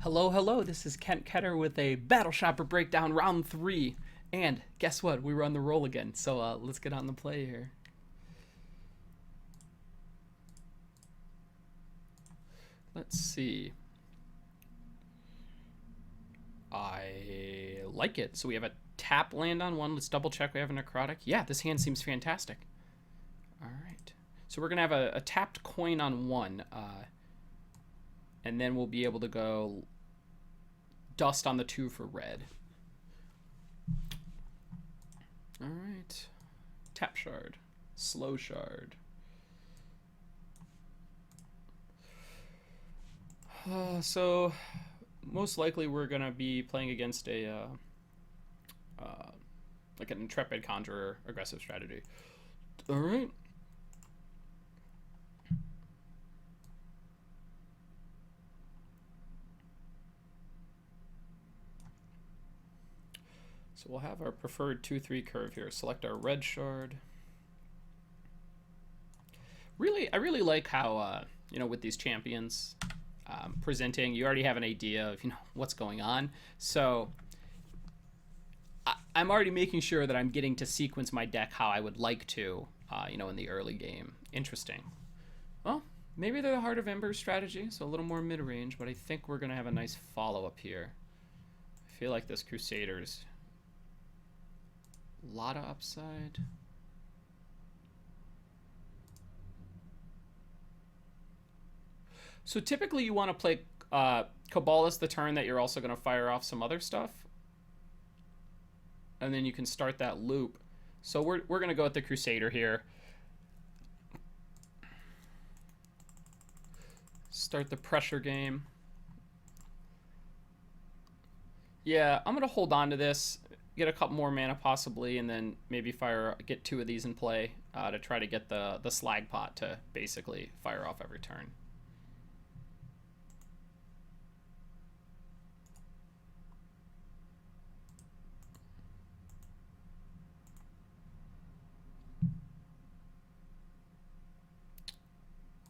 Hello, hello, this is Ketter with a Battleshopper breakdown round 3. And guess what? We were on the roll again, so let's get on the play here. Let's see. I like it. So we have a tap land on one. Let's double check we have a necrotic. Yeah, this hand seems fantastic. All right. So we're going to have a tapped coin on one. And then we'll be able to go dust on the 2 for red. All right. Tap shard. Slow shard. So most likely we're going to be playing against a like an intrepid conjurer aggressive strategy. All right. So we'll have our preferred 2-3 curve here. Select our red shard. I really like how with these champions presenting, you already have an idea of what's going on. So I'm already making sure that I'm getting to sequence my deck how I would like to, in the early game. Interesting. Well, maybe they're the Heart of Ember strategy, so a little more mid-range, but I think we're going to have a nice follow-up here. I feel like this Crusader's a lot of upside. So typically you want to play Cabalist the turn that you're also going to fire off some other stuff. And then you can start that loop. So we're going to go with the Crusader here. Start the pressure game. Yeah, I'm going to hold on to this. Get a couple more mana possibly, and then maybe get 2 of these in play to try to get the slag pot to basically fire off every turn.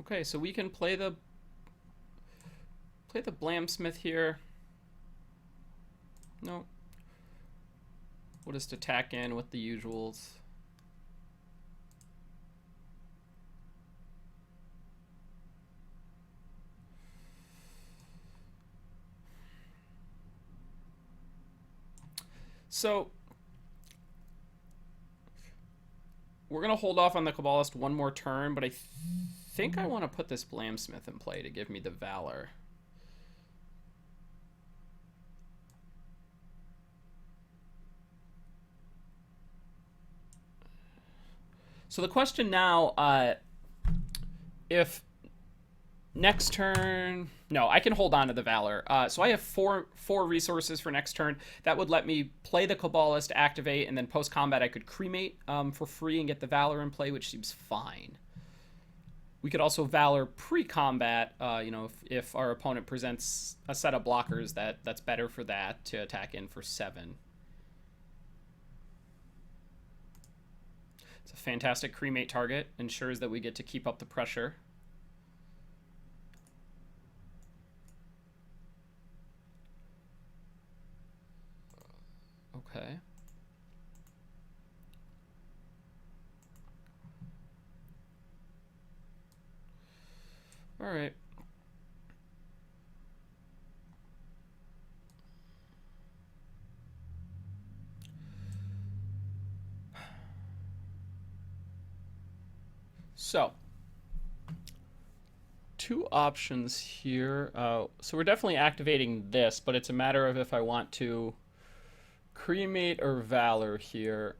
Okay, so we can play the Blamsmith here. No. We'll just attack in with the usuals. So we're going to hold off on the Cabalist one more turn, but I think I want to put this Blamsmith in play to give me the Valor. So the question now, if next turn... No, I can hold on to the Valor. So I have four resources for next turn. That would let me play the Cabalist, activate, and then post-combat I could cremate for free and get the Valor in play, which seems fine. We could also Valor pre-combat, if our opponent presents a set of blockers that's better for that to attack in for 7. It's a fantastic cremate target. Ensures that we get to keep up the pressure. Okay. All right. So, 2 options here. So we're definitely activating this, but it's a matter of if I want to cremate or Valor here.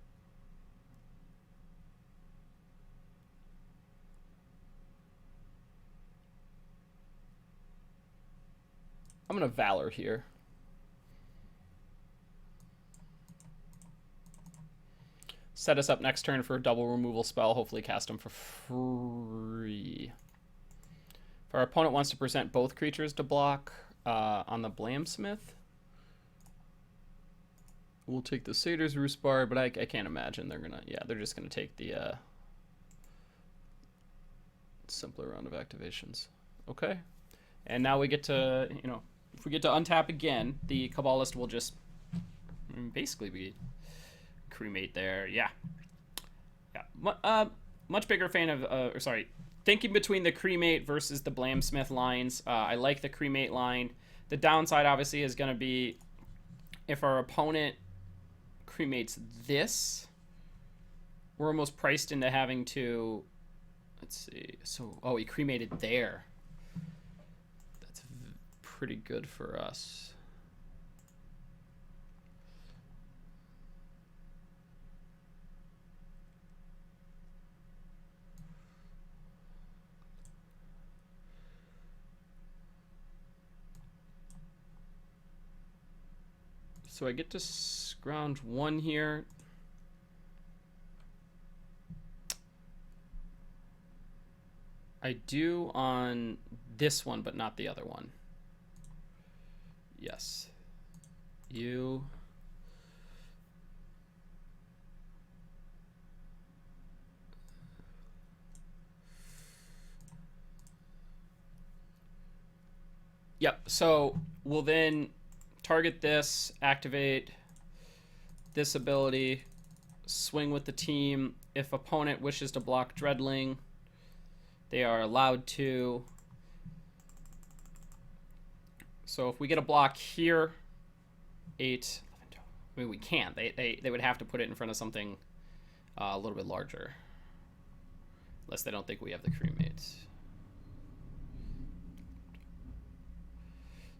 I'm going to Valor here. Set us up next turn for a double removal spell. Hopefully cast them for free. If our opponent wants to present both creatures to block on the Blamsmith, we'll take the Satyr's Roost-Bard, but I can't imagine they're gonna... Yeah, they're just gonna take the simpler round of activations. Okay. And now we get to, If we get to untap again, the Kabbalist will just basically be cremate there. Yeah. Much bigger fan of, thinking between the cremate versus the Blamsmith lines. I like the cremate line. The downside, obviously, is going to be if our opponent cremates this, we're almost priced into having to, let's see. So, oh, he cremated there. That's pretty good for us. So I get to scrounge one here. I do on this one, but not the other one. Yes. You. Yep, so we'll then target this, activate this ability, swing with the team. If opponent wishes to block Redling, they are allowed to. So if we get a block here, 8, 11, 12, I mean, we can't. They would have to put it in front of something a little bit larger. Unless they don't think we have the cremates.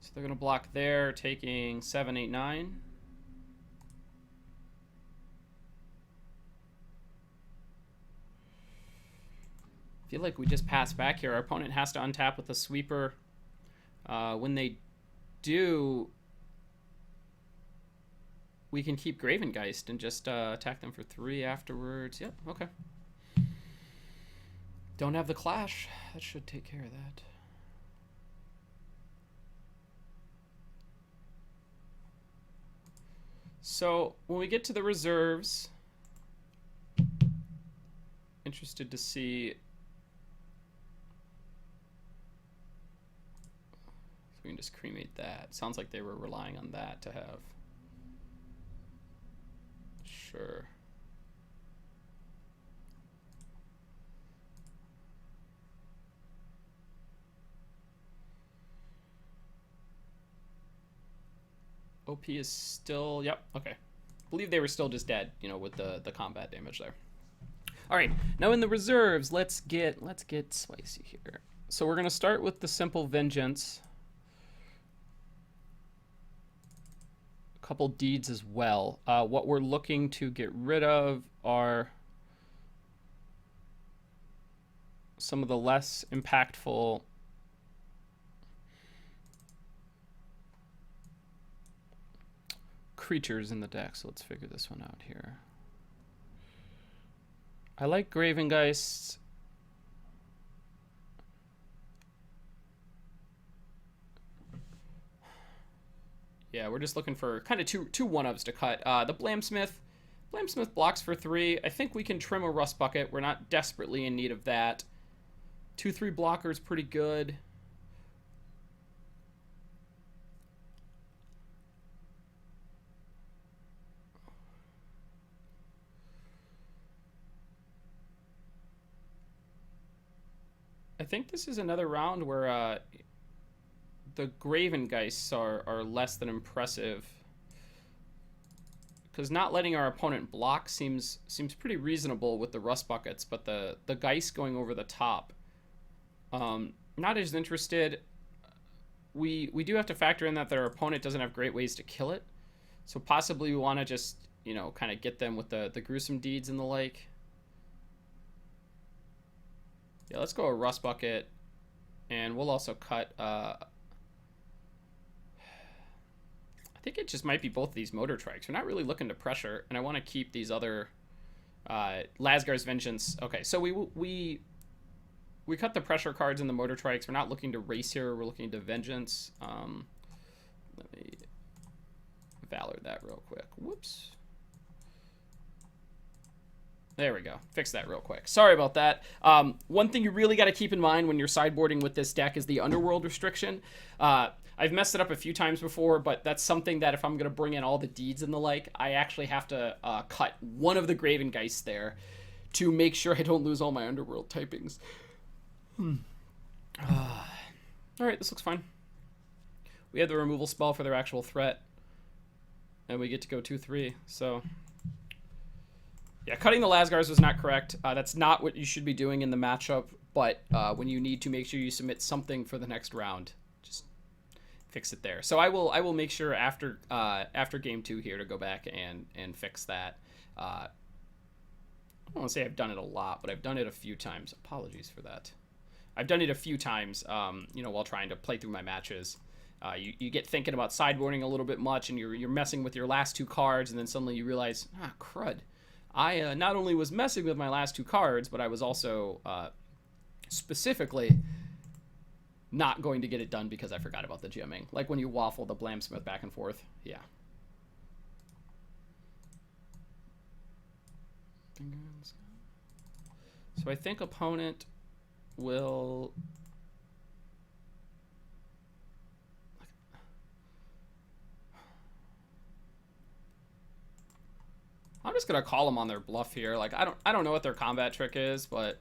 So they're going to block there, taking 7, 8, 9. I feel like we just pass back here. Our opponent has to untap with a sweeper. When they do, we can keep Gravengeist and just attack them for 3 afterwards. Yep, okay. Don't have the Clash. That should take care of that. So when we get to the reserves, interested to see if we can just cremate that. Sounds like they were relying on that to have. Sure. OP is still, yep, okay. I believe they were still just dead, you know, with the combat damage there. All right, now in the reserves, let's get spicy here. So we're gonna start with the simple Vengeance. A couple deeds as well. What we're looking to get rid of are some of the less impactful creatures in the deck, so let's figure this one out here. I like Gravengeists. Yeah, we're just looking for kind of two 1-ups to cut. The Blamsmith blocks for 3. I think we can trim a Rust Bucket. We're not desperately in need of that. 2/3 blocker is pretty good. I think this is another round where the Gravengeists are less than impressive, because not letting our opponent block seems pretty reasonable with the Rust Buckets, but the Geist going over the top, not as interested. We do have to factor in that their opponent doesn't have great ways to kill it, so possibly we want to just, you know, kind of get them with the gruesome deeds and the like. Yeah, let's go a Rust Bucket, and we'll also cut, I think it just might be both of these Motor Trikes. We're not really looking to pressure, and I want to keep these other, Lasgar's Vengeance. Okay, so we cut the pressure cards in the Motor Trikes. We're not looking to race here, we're looking to Vengeance. Let me Valor that real quick. Whoops. There we go. Fix that real quick. Sorry about that. One thing you really got to keep in mind when you're sideboarding with this deck is the Underworld restriction. I've messed it up a few times before, but that's something that if I'm going to bring in all the deeds and the like, I actually have to cut one of the Graven Geist there to make sure I don't lose all my Underworld typings. Alright, this looks fine. We have the removal spell for their actual threat. And we get to go 2-3, so... Yeah, cutting the Lasgars was not correct. That's not what you should be doing in the matchup, but when you need to make sure you submit something for the next round, just fix it there. So I will make sure after game 2 here to go back and fix that. I don't want to say I've done it a lot, but I've done it a few times. Apologies for that. I've done it a few times, while trying to play through my matches. You get thinking about sideboarding a little bit much, and you're messing with your last 2 cards, and then suddenly you realize, crud. I not only was messing with my last 2 cards, but I was also specifically not going to get it done because I forgot about the GMing. Like when you waffle the Blamsmith back and forth. Yeah. So I think opponent will... I'm just gonna call them on their bluff here. Like I don't know what their combat trick is, but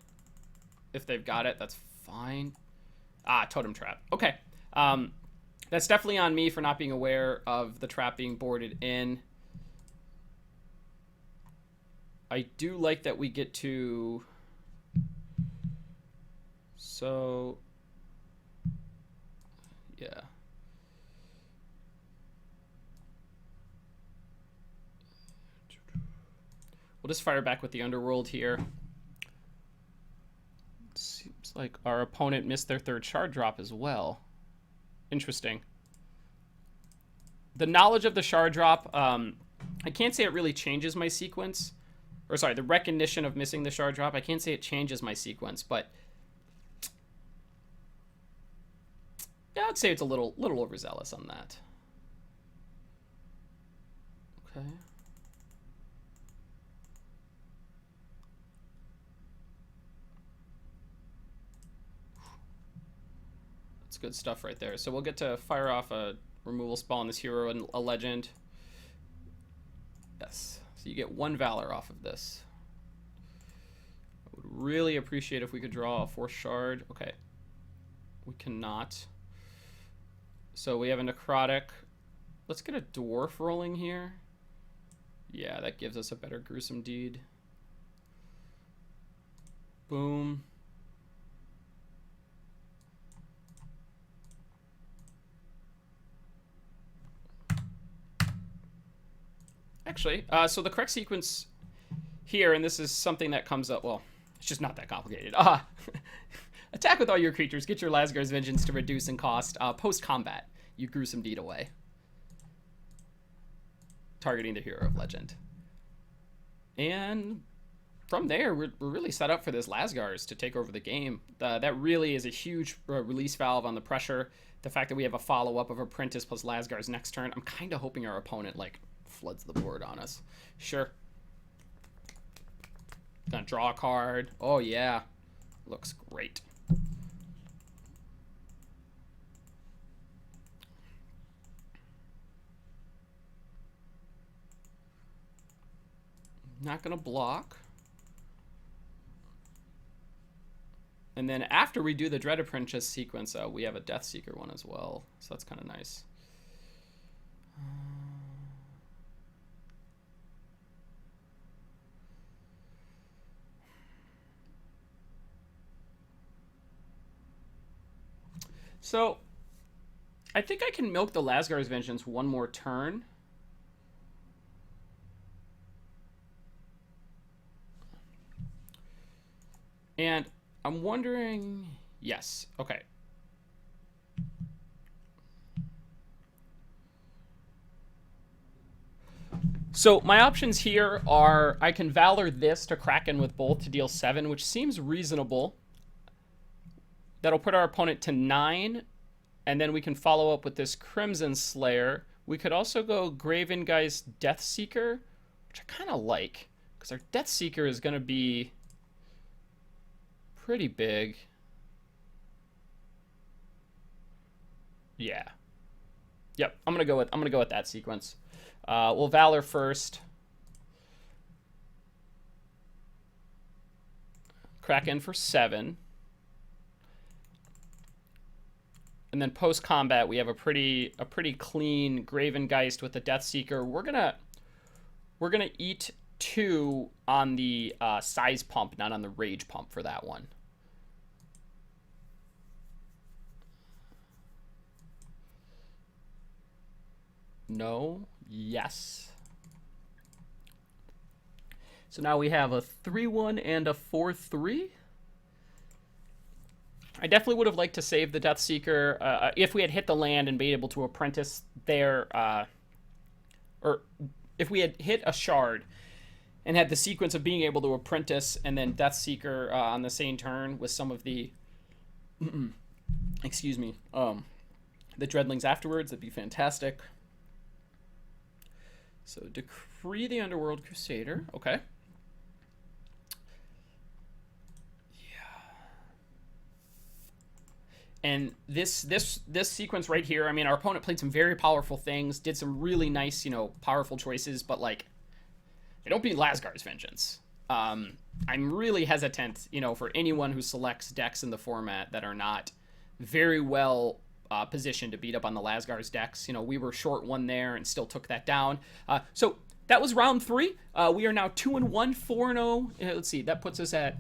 if they've got it, that's fine. Totem trap. Okay. That's definitely on me for not being aware of the trap being boarded in. I do like that we get to... So... Yeah. We'll just fire back with the Underworld here. Seems like our opponent missed their 3rd shard drop as well. Interesting. The knowledge of the shard drop, I can't say it really changes my sequence. Or sorry, the recognition of missing the shard drop, I can't say it changes my sequence, but... Yeah, I'd say it's a little overzealous on that. Okay. Good stuff right there. So we'll get to fire off a removal spell on this hero and a legend. Yes. So you get 1 Valor off of this. I would really appreciate if we could draw a 4th shard. Okay. We cannot. So we have a Necrotic. Let's get a Dwarf rolling here. Yeah, that gives us a better Gruesome Deed. Boom. Actually, so the correct sequence here, and this is something that comes up, well, it's just not that complicated. Attack with all your creatures. Get your Lasgar's Vengeance to reduce in cost. Post-combat, you Gruesome Deed away. Targeting the hero of legend. And from there, we're really set up for this Lasgar's to take over the game. That really is a huge release valve on the pressure. The fact that we have a follow-up of Apprentice plus Lasgar's next turn, I'm kind of hoping our opponent, like, floods the board on us. Sure. Gonna draw a card. Oh yeah. Looks great. Not gonna block. And then after we do the Dread Apprentice sequence, we have a Deathseeker one as well. So that's kind of nice. So, I think I can milk the Lasgar's Vengeance one more turn. And I'm wondering... Yes, okay. So, my options here are I can Valor this to Kraken with both to deal 7, which seems reasonable. That'll put our opponent to 9, and then we can follow up with this Crimson Slayer. We could also go Gravengeist Deathseeker, which I kind of like, because our Deathseeker is going to be pretty big. Yeah. Yep, I'm gonna go with that sequence. We'll Valor first. Kraken for 7. And then post combat, we have a pretty clean Gravengeist with the Deathseeker. We're gonna eat 2 on the size pump, not on the rage pump for that one. No. Yes. So now we have a 3-1 and a 4-3. I definitely would have liked to save the Deathseeker if we had hit the land and been able to apprentice there, or if we had hit a shard and had the sequence of being able to apprentice and then Deathseeker on the same turn with some of the, excuse me, the Dreadlings afterwards. That'd be fantastic. So Decree the Underworld Crusader. Okay. And this sequence right here, I mean, our opponent played some very powerful things, did some really nice, powerful choices, but, like, they don't beat Lasgar's Vengeance. I'm really hesitant, for anyone who selects decks in the format that are not very well positioned to beat up on the Lasgar's decks. We were short 1 there and still took that down. So that was round 3. We are now 2-1, 4-0. Let's see, that puts us at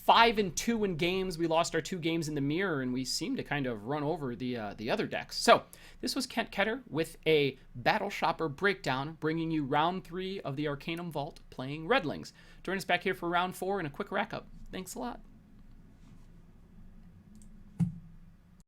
5-2 in games. We lost our 2 games in the mirror, and we seem to kind of run over the other decks. So this was Kent Ketter with a Battleshopper breakdown, bringing you round 3 of the Arcanum Vault, playing Redlings. Join us back here for round 4 and a quick rack up. Thanks a lot.